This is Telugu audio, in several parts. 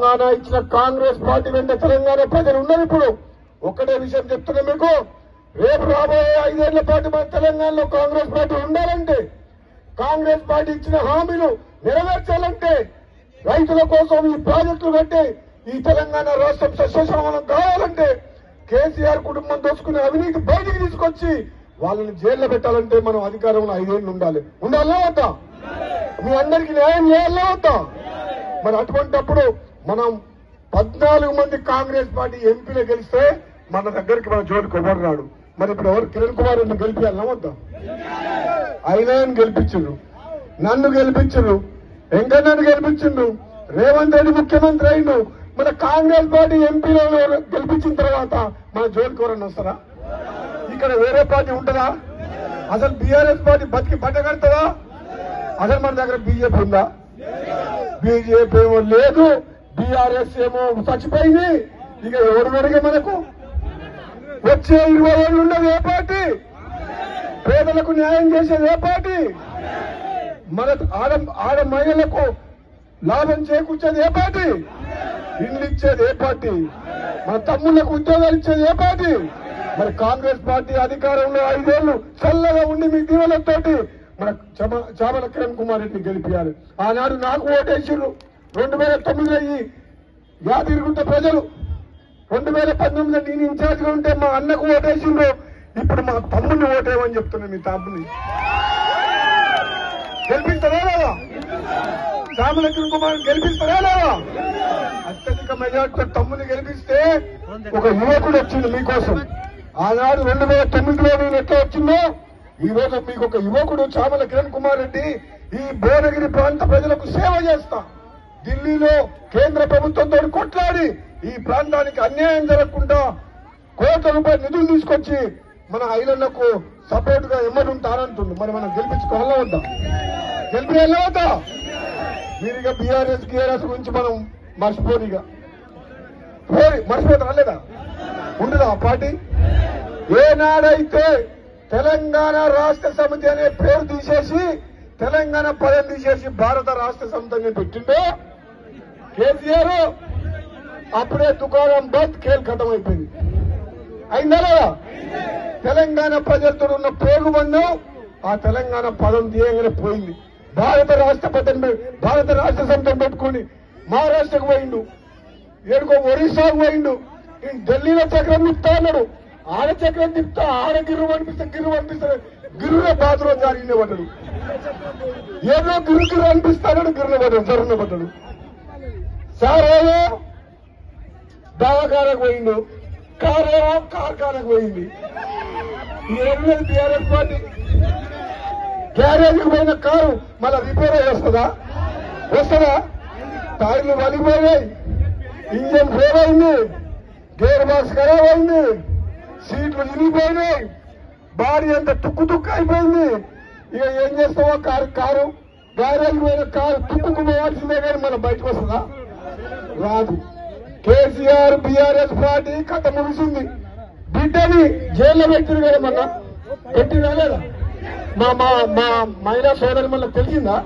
తెలంగాణ ఇచ్చిన కాంగ్రెస్ పార్టీ వెంట తెలంగాణ ప్రజలు ఉన్నారు. ఇప్పుడు ఒక్కటే విషయం చెప్తున్నా మీకు, రేపు రాబోయే 5 ఏళ్ల పాటు మన తెలంగాణలో కాంగ్రెస్ పార్టీ ఉండాలంటే, కాంగ్రెస్ పార్టీ ఇచ్చిన హామీలు నెరవేర్చాలంటే, రైతుల కోసం ఈ ప్రాజెక్టులు కట్టి ఈ తెలంగాణ రాష్ట్రం సస్యశ్యామలం కావాలంటే, కేసీఆర్ కుటుంబం దోచుకునే అవినీతి బయటికి తీసుకొచ్చి వాళ్ళని జైల్లో పెట్టాలంటే మనం అధికారంలో 5 ఏళ్లు ఉండాలా వద్దా? మీ అందరికీ న్యాయం చేయాలా వద్దా? మరి అటువంటిప్పుడు మనం 14 మంది కాంగ్రెస్ పార్టీ ఎంపీలు గెలిస్తే మన దగ్గరికి మన జోలికి ఎవరు రాడు. మరి ఇప్పుడు ఎవరు? కిరణ్ కుమార్ రెడ్డిని గెలిపియాలా వద్దా? ఆయన గెలిపించిండ్రు, నన్ను గెలిపించిండ్రు, వెంకన్నను గెలిపించిండ్రు, రేవంత్ రెడ్డి ముఖ్యమంత్రి అయిండు. మన కాంగ్రెస్ పార్టీ ఎంపీలను గెలిపించిన తర్వాత మన జోలికి ఎవరన్నా వస్తారా? ఇక్కడ వేరే పార్టీ ఉంటుందా? అసలు బీఆర్ఎస్ పార్టీ బతికి పట్టగడుతుందా? అసలు మన దగ్గర బీజేపీ ఉందా? బీజేపీ ఏమో లేదు, బీఆర్ఎస్ ఏమో చచ్చిపోయింది. ఇక ఎవరు వెనక మనకు వచ్చే 20 ఏళ్ళు ఉండదు ఏ పార్టీ? పేదలకు న్యాయం చేసేది ఏ పార్టీ? మన ఆడ మహిళలకు లాభం చేకూర్చేది ఏ పార్టీ? ఇల్లు ఇచ్చేది ఏ పార్టీ? మన తమ్ముళ్లకు ఉద్యోగాలు ఇచ్చేది ఏ పార్టీ? మరి కాంగ్రెస్ పార్టీ అధికారంలో 5 ఏళ్లు చల్లగా ఉండి మీ దీవెనతోటి మన చామల కిరణ్ కుమార్ రెడ్డిని గెలిపించాలి. ఆనాడు నాకు ఓటేసిండ్రు 2009లో ఈ యాదగిరిగుట్ట ప్రజలు, 2019లో నేను ఇన్ఛార్జ్ గా ఉంటే మా అన్నకు ఓటేసిండ్రు. ఇప్పుడు మా తమ్ముడిని ఓటేయమని చెప్తున్నా. మీ తమ్ముడిని గెలిపిస్తారా లేదా? చామల కిరణ్ కుమార్ గెలిపిస్తారా లేదా? అత్యధిక మెజార్టీతో తమ్ముడిని గెలిపిస్తే ఒక యువకుడు వచ్చింది మీకోసం. ఆనాడు 2009లో నేను ఎట్లా వచ్చిందో ఈ రోజు మీకు ఒక యువకుడు చామల కిరణ్ కుమార్ రెడ్డి ఈ భువనగిరి ప్రాంత ప్రజలకు సేవ చేస్తా, ఢిల్లీలో కేంద్ర ప్రభుత్వంతో కొట్లాడి ఈ ప్రాంతానికి అన్యాయం జరగకుండా కోట్ల రూపాయల నిధులు తీసుకొచ్చి మన ఐలన్నకు సపోర్ట్ గా ఎమ్మడుంటారంటుండ్రు. మరి మనం గెలిపించుకోవాలా వద్దా? గెలిపియాలా వద్దా? మీరు ఇక బీఆర్ఎస్ గిఆర్ఎస్ గురించి మనం మర్చిపోనిగా మర్చిపోతారా లేదా? ఉండదా ఆ పార్టీ? ఏనాడైతే తెలంగాణ రాష్ట్ర సమితి అనే పేరు తీసేసి తెలంగాణ పదం తీసేసి భారత రాష్ట్ర సమితి అని పెట్టిండో కేసీఆర్, అప్పుడే దుకాణం బంద్, ఖేల్ ఖతం అయిపోయింది. అయిందా లేదా? తెలంగాణ ప్రజలతో ఉన్న పేగుబంధం ఆ తెలంగాణ పదం తీయగానే పోయింది. భారత రాష్ట్ర సమితిని పెట్టుకుని మహారాష్ట్రకు పోయిండు, ఏడుకో ఒరిస్సాకు పోయిండు, ఢిల్లీలో చక్రం తిప్పుతా అన్నాడు. ఆడ చక్రం తిప్పుతా ఆడ గిర్రు అనిపిస్తే గిర్రున బాత్రూమ్ జరిగిన పడ్డాడు. ఏదో గిర్రు అనిపిస్తాడు, గిర్రున పడ్డాడు, జరున పడ్డాడు. సారేమో దవాఖానకు పోయిండు, కారేమో కార్ఖానకు పోయింది. ఏడున్నది బీఆర్ఎస్ పార్టీ? గ్యారేజ్కి పోయిన కారు మళ్ళా రిపేర్ అయ్యి వస్తుందా? టైర్లు వలిపోయినాయి, ఇంజన్ ఫెయిల్ అయింది, గేర్ బాక్స్ ఖరాబ్ అయింది, సీట్లు ఇరిగిపోయినాయి, బాడీ అంతా తుక్కు అయిపోయింది. ఇక ఏం చేస్తావో కారు గ్యారేజ్ పోయిన కారు తుక్కు పోవాల్సిందే కానీ మనం బయటకు వస్తుందా? రాదు. కేసీఆర్ బీఆర్ఎస్ పార్టీ కథ ముగిసింది. బిడ్డని జైల్లో పెట్టిరు కదా, మొన్న పెట్టినా లేదా? మా మహిళా సోదరి మళ్ళీ తెలిసిందా?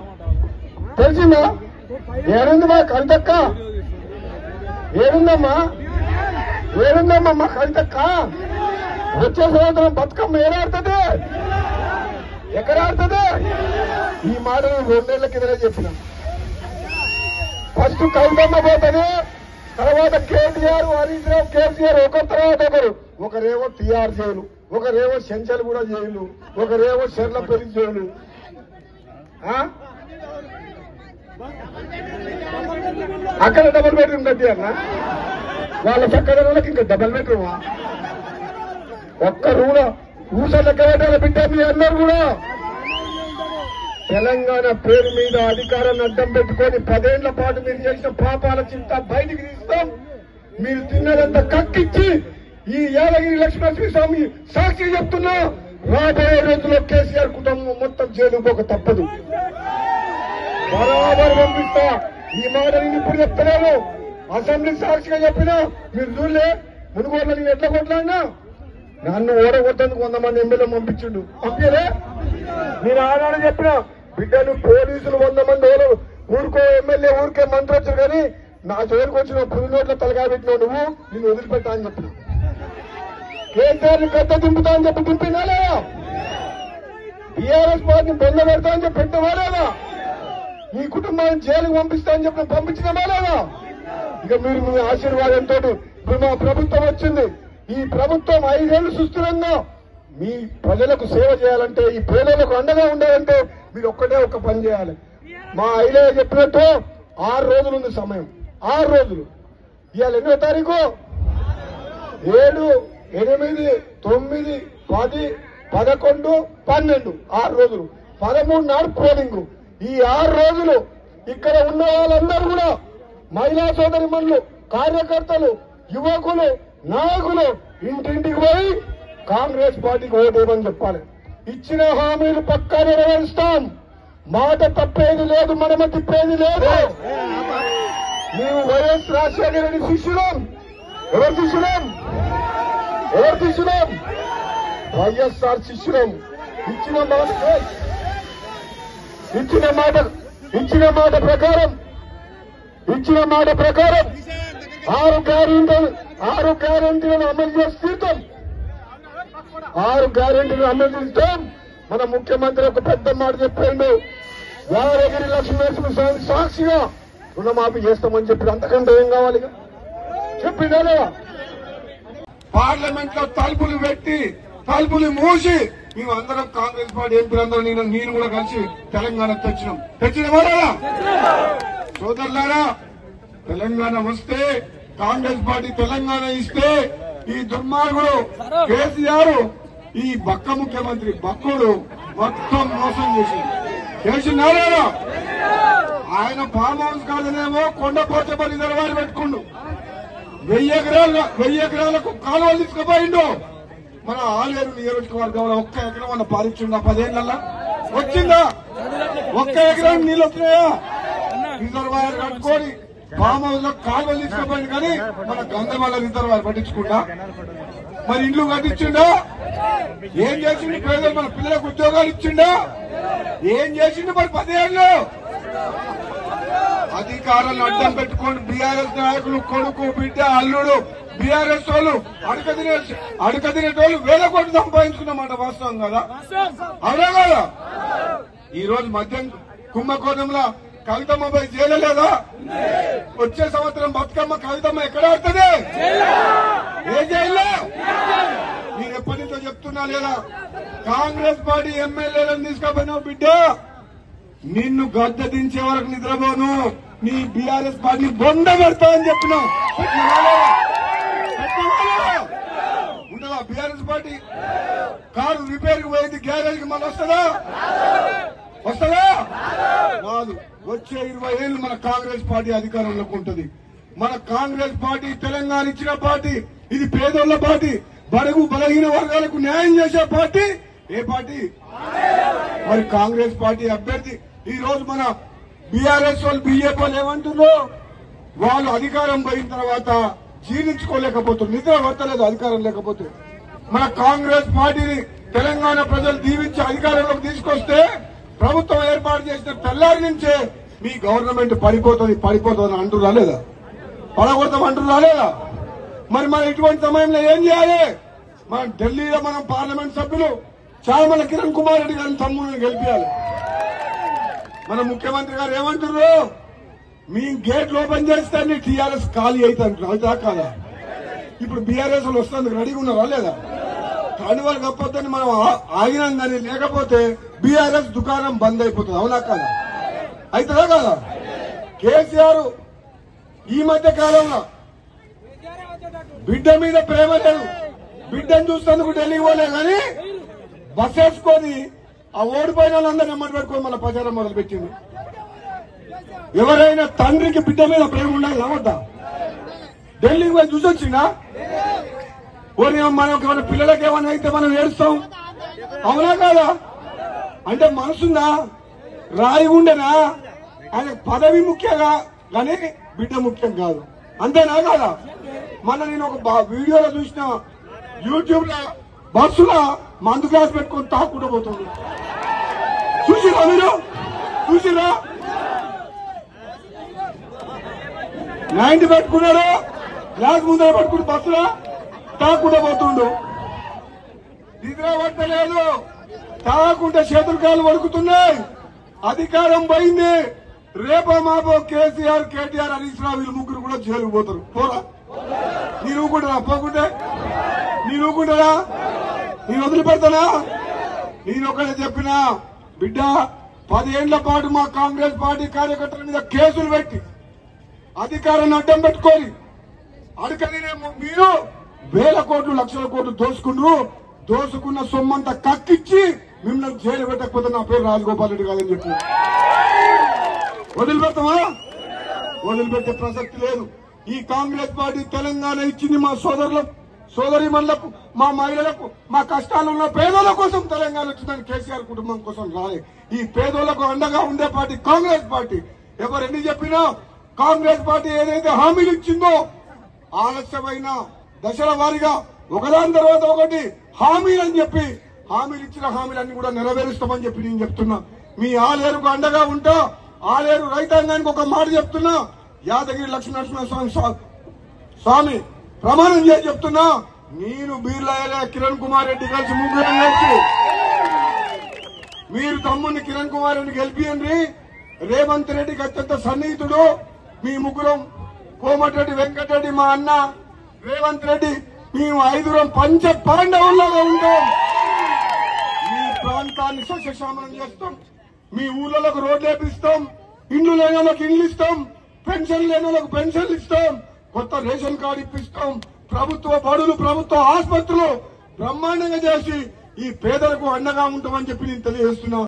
ఏడుంది మా కవితక్క? ఏడుందమ్మా మా కవితక్క? వచ్చే సంవత్సరం బతుకమ్మ ఏడాడుతుంది? ఎక్కడ ఆడుతుంది? ఈ మాట 2 ఏళ్ల కిందనే చెప్పిన. ఫస్ట్ కవితమ్మ పోతుంది, తర్వాత కేటీఆర్, హరీష్ రావు, కేసీఆర్ ఒకరి తర్వాత ఒకరేమో టీఆర్ జైలు, ఒకరేమో చెంచల్గూడ జైలు, ఒకరేమో చెర్లపల్లి జైలు. అక్కడ డబుల్ బెడ్రూమ్ కట్టి అన్న వాళ్ళ చక్కదనాలకు ఇంకా డబుల్ బెడ్రూమా? ఒక్కరు కూడా ఊస లెక్క పెట్టాలి బిడ్డ. మీ అందరూ కూడా తెలంగాణ పేరు మీద అధికారాన్ని అడ్డం పెట్టుకొని 10 ఏళ్ల పాటు మీరు చేసిన పాపాల చింత బయటికి తీస్తాం. మీరు తిన్నదంతా కక్కిచ్చి ఈ యాదగిరి లక్ష్మణస్వామి సాక్షి చెప్తున్నా, రాబోయే రోజుల్లో కేసీఆర్ కుటుంబం మొత్తం జైలు పోక తప్పదు. బరాబర్ పంపిస్తా. ఈ మాట నేను ఇప్పుడు చెప్తున్నాను, అసెంబ్లీ సాక్షిగా చెప్పినా మీరు చూడలే. మునుగోడ్ల నేను ఎట్లా కొట్లాడినా నన్ను ఓడగొట్టేందుకు 100 మంది ఎమ్మెల్యే పంపించిండు, పంపలే. నేను ఆనాడు చెప్పిన బిడ్డను పోలీసులు 100 మంది ఊరుకో ఎమ్మెల్యే ఊరికే మంత్రి వచ్చారు కానీ నా జోలికి వచ్చిన పులి నోట్ల తలగా పెట్టినావు నువ్వు, నిన్ను వదిలిపెట్టా అని చెప్పిన. కేసీఆర్ని గద్ద దింపుతా అని చెప్పి దింపినా లేదా? టీఆర్ఎస్ పార్టీని బొంద పెడతా అని చెప్పి పెట్టినవా లేదా? మీ కుటుంబాన్ని జైలుకు పంపిస్తా అని చెప్పి పంపించినవా లేదా? ఇక మీరు మీ ఆశీర్వాదంతో ఇప్పుడు మా ప్రభుత్వం వచ్చింది. ఈ ప్రభుత్వం 5 ఏళ్లు సుస్థిరంగా మీ ప్రజలకు సేవ చేయాలంటే, ఈ పేదలకు అండగా ఉండాలంటే మీరు ఒక్క పని చేయాలి. మా ఐలయ్య చెప్పినట్టు 6 రోజులు ఉంది సమయం. 6 రోజులు. ఇవాళ ఎన్నో తారీఖు? 7, 8, 9, 10, 11, 12 6 రోజులు. 13 నాడు పోలింగ్. ఈ 6 రోజులు ఇక్కడ ఉన్న వాళ్ళందరూ కూడా మహిళా సోదరిమణులు, కార్యకర్తలు, యువకులు, నాయకులు ఇంటింటికి పోయి కాంగ్రెస్ పార్టీకి ఓటేయమని చెప్పాలి. ఇచ్చిన హామీలు పక్కా నెరవేరుస్తాం. మాట తప్పేది లేదు, మనమ తిప్పేది లేదు. మేము వైఎస్ రాజశేఖర రెడ్డి శిష్యులం. ఎవరు శిష్యులం? వైఎస్ఆర్ శిష్యులం. ఇచ్చిన మాట ప్రకారం 6 గ్యారెంటీలను అమలు చేసి తీరుతాం. 6 గ్యారెంటీలను అమలు చేస్తాం. మన ముఖ్యమంత్రి ఒక పెద్ద మాట చెప్పాడు. యాదగిరి లక్ష్మీనరసింహస్వామి సాక్షిగా రుణమాఫీ చేస్తామని చెప్పి, అంతకంటే ఏం కావాలి? చెప్పిందా లేదా? పార్లమెంట్ లో తలుపులు పెట్టి తలుపులు మూసి మేమందరం కాంగ్రెస్ పార్టీ ఎంపీలందరూ నేను కూడా కలిసి తెలంగాణ తెచ్చినమా లేదా? సోదరులారా, తెలంగాణ వస్తే, కాంగ్రెస్ పార్టీ తెలంగాణ ఇస్తే ఈ దుర్మార్గుడు కేసీఆర్, ఈ బక్క ముఖ్యమంత్రి బక్కుడు మొత్తం మోసం చేసిందా లేదా? ఆయన ఫామ్ హౌస్ కాదనేమో కొండపోచపల్లి రిజర్వాయర్ పెట్టుకుండు. 1000 ఎకరాలకు కాలువలు తీసుకుపోయిండు. మన ఆలేరు నియోజకవర్గంలో 1 ఎకరం అన్న పాలించిండా? 10 ఏళ్లలో వచ్చిందా? 1 ఎకరం నీళ్ళు వస్తున్నాయా? రిజర్వాయర్ కట్టుకొని ఫామ్ హౌస్ లో కాలువలు తీసుకుపోయింది. కానీ మన గంగమల్ల రిజర్వాయర్ పట్టించుకుంటా? మరి ఇండ్లు కట్టించిండా? ఏం చేసిండు? పేదలు మన పిల్లలకు ఉద్యోగాలు ఇచ్చిండా? ఏం చేసిండు? మరి 10 ఏళ్ళు అధికారాలను అడ్డం పెట్టుకోండి బీఆర్ఎస్ నాయకులు, కొడుకు, బిడ్డ, అల్లుడు, బీఆర్ఎస్ వాళ్ళు అడకదినేటోళ్ళు 1000 కోట్లు సంపాదించుకున్నమాట. వాస్తవం కదా? అవునా కదా? ఈ రోజు మద్యం కుంభకోణంలో కవితమ్మ పోయి చేయలేదా? వచ్చే సంవత్సరం బతుకమ్మ కవితమ్మ ఎక్కడ ఆడుతుంది? ఏ జైల్లో? నేను ఎప్పటి నుంచో చెప్తున్నా లేదా? కాంగ్రెస్ పార్టీ ఎమ్మెల్యేలను తీసుకుపోయినావు బిడ్డ, నిన్ను గద్దె దించే వరకు నిద్రపోను. నీ బీఆర్ఎస్ పార్టీ బొంద పెడతా అని చెప్పినావు. ఉంటుందా బీఆర్ఎస్ పార్టీ? కారు రిపేర్ కి పోయింది, గ్యారేజ్ కి మళ్ళీ వస్తుందా? కాదు. వచ్చే 20 ఏళ్ళు మన కాంగ్రెస్ పార్టీ అధికారంలోకి ఉంటుంది. మన కాంగ్రెస్ పార్టీ తెలంగాణ ఇచ్చిన పార్టీ. ఇది పేదోళ్ల పార్టీ, బడుగు బలహీన వర్గాలకు న్యాయం చేసే పార్టీ. ఏ పార్టీ? మరి కాంగ్రెస్ పార్టీ అభ్యర్థి. ఈ రోజు మన బీఆర్ఎస్ వాళ్ళు, బీజేపీ వాళ్ళు ఏమంటున్నారు? వాళ్ళు అధికారం పోయిన తర్వాత జీర్ణించుకోలేకపోతున్నారు, నిద్ర పట్టలేదు అధికారం లేకపోతే. మన కాంగ్రెస్ పార్టీని తెలంగాణ ప్రజలు దీవించి అధికారంలోకి తీసుకొస్తే, ప్రభుత్వం ఏర్పాటు చేసిన తెల్లారి నుంచే మీ గవర్నమెంట్ పడిపోతుంది అంటున్నా లేదా? పడగొడతాం అంటున్నా లేదా? మరి మన ఇటువంటి సమయంలో ఏం చేయాలి? మనం ఢిల్లీలో మనం పార్లమెంట్ సభ్యులు చామల కిరణ్ కుమార్ రెడ్డి గారిని తమ్ముడిని గెలిపించాలి. మన ముఖ్యమంత్రి గారు ఏమంటారు? మీ గేట్లు ఓపెన్ చేస్తే టీఆర్ఎస్ ఖాళీ అవుతారు. అవుతా కాదా? ఇప్పుడు బీఆర్ఎస్ వాళ్ళు వస్తుంది, రెడీగా ఉన్నారా లేదా? కానీ వాళ్ళు కప్పొద్దని మనం ఆగినాం. కానీ లేకపోతే బీఆర్ఎస్ దుకాణం బంద్ అయిపోతుంది. అవునా కాదా? అవుతుందా కాదా? కేసీఆర్ ఈ మధ్య కాలంలో బిడ్డ మీద ప్రేమ లేదు. బిడ్డను చూసేందుకు ఢిల్లీకి పోలే కానీ బస్ వేసుకొని ఆ ఓడిపోయిన వాళ్ళందరూ నెమ్మది పెట్టుకొని మన ప్రచారం మొదలుపెట్టింది. ఎవరైనా తండ్రికి బిడ్డ మీద ప్రేమ ఉండాలి అవద్దా? ఢిల్లీకి పోయి చూసి వచ్చిందా? మనకు మన పిల్లలకి ఏమైనా అయితే మనం ఏడుస్తాం. అవునా కాదా? అంటే మనసుందా? రాయి ఉండేనా? ఆయన పదవి ముఖ్యంగా కానీ బిడ్డ ముఖ్యం కాదు. అంతేనా కాదా? మన నేను ఒక వీడియోలో చూసిన, యూట్యూబ్ లో బస్సులో మందు గ్లాస్ పెట్టుకొని తాక్కుంటూ పోతుంది. చూసిరా మీరు? చూసిరా? 90 పెట్టుకున్నాడు, గ్లాస్ ముందర పెట్టుకుని బస్సులో తాకుండా పోతుండు. నిద్ర పట్టలేదు, తాగకుండా చేతులు కాలు వణుకుతున్నాయి. అధికారం పోయింది. రేపో మాపో కేసీఆర్, కేటీఆర్, హరీష్ రావు వీళ్ళు ముగ్గురు కూడా జైలుకు పోతారు. పోరా, నేను ఊకుంటారా? పోకుంటే నేను ఊకుంటారా? నేను వదిలిపెడతానా? నేను ఒకటే చెప్పినా, బిడ్డ 10 ఏళ్ల పాటు మా కాంగ్రెస్ పార్టీ కార్యకర్తల మీద కేసులు పెట్టి అధికారాన్ని అడ్డం పెట్టుకొని అడగని మీరు వేల కోట్లు, లక్షల కోట్లు దోసుకున్న సొమ్మంతా కక్కిచ్చి మిమ్మల్ని జైలు పెట్టకపోతే నా పేరు రాజగోపాల్ రెడ్డి కాదని చెప్పి వదిలిపెడతామా? వదిలిపెట్టే ప్రసక్తి లేదు. ఈ కాంగ్రెస్ పార్టీ తెలంగాణ ఇచ్చింది మా సోదరిమణులకు, మా మహిళలకు, మా కష్టాలు ఉన్న పేదోళ్ల కోసం తెలంగాణ వచ్చిందని కేసీఆర్ కుటుంబం కోసం రాలే. ఈ పేదోళ్లకు అండగా ఉండే పార్టీ కాంగ్రెస్ పార్టీ. ఎవరెన్ని చెప్పినా కాంగ్రెస్ పార్టీ ఏదైతే హామీలు ఇచ్చిందో ఆలస్యమైన దశల వారీగా ఒకదాని తర్వాత ఒకటి హామీలని చెప్పి హామీలు ఇచ్చిన హామీలన్నీ కూడా నెరవేరుస్తామని చెప్పి నేను చెప్తున్నా. మీ ఆలేరుకు అండగా ఉంటా. ఆలేరు రైతాంగానికి ఒక మాట చెప్తున్నా. యాదగిరి లక్ష్మీనరసింహ స్వామి ప్రమాణం చేసి చెప్తున్నా, నేను బీర్లా కిరణ్ కుమార్ రెడ్డి కలిసి ముగ్గురం కలిసి మీరు తమ్ముడిని కిరణ్ కుమార్ రెడ్డి గెలిపియండి. రేవంత్ రెడ్డికి అత్యంత సన్నిహితుడు. మీ ముగ్గురం కోమటిరెడ్డి వెంకటరెడ్డి, మా అన్న రేవంత్ రెడ్డి, మేము 5 పంచ పాండవుల్లాగా ఉంటాం. మీ ప్రాంతాన్ని సస్యశ్యామలం చేస్తాం. మీ ఊళ్ళకు రోడ్లు వేపిస్తాం. ఇండ్లు లేని వాళ్ళకి ఇండ్లు ఇస్తాం. పెన్షన్ లేని వాళ్ళకు పెన్షన్లు ఇస్తాం. కొత్త రేషన్ కార్డు ఇప్పిస్తాం. ప్రభుత్వ బడులు, ప్రభుత్వ ఆసుపత్రులు బ్రహ్మాండంగా చేసి ఈ పేదలకు అండగా ఉంటామని చెప్పి నేను తెలియజేస్తున్నా.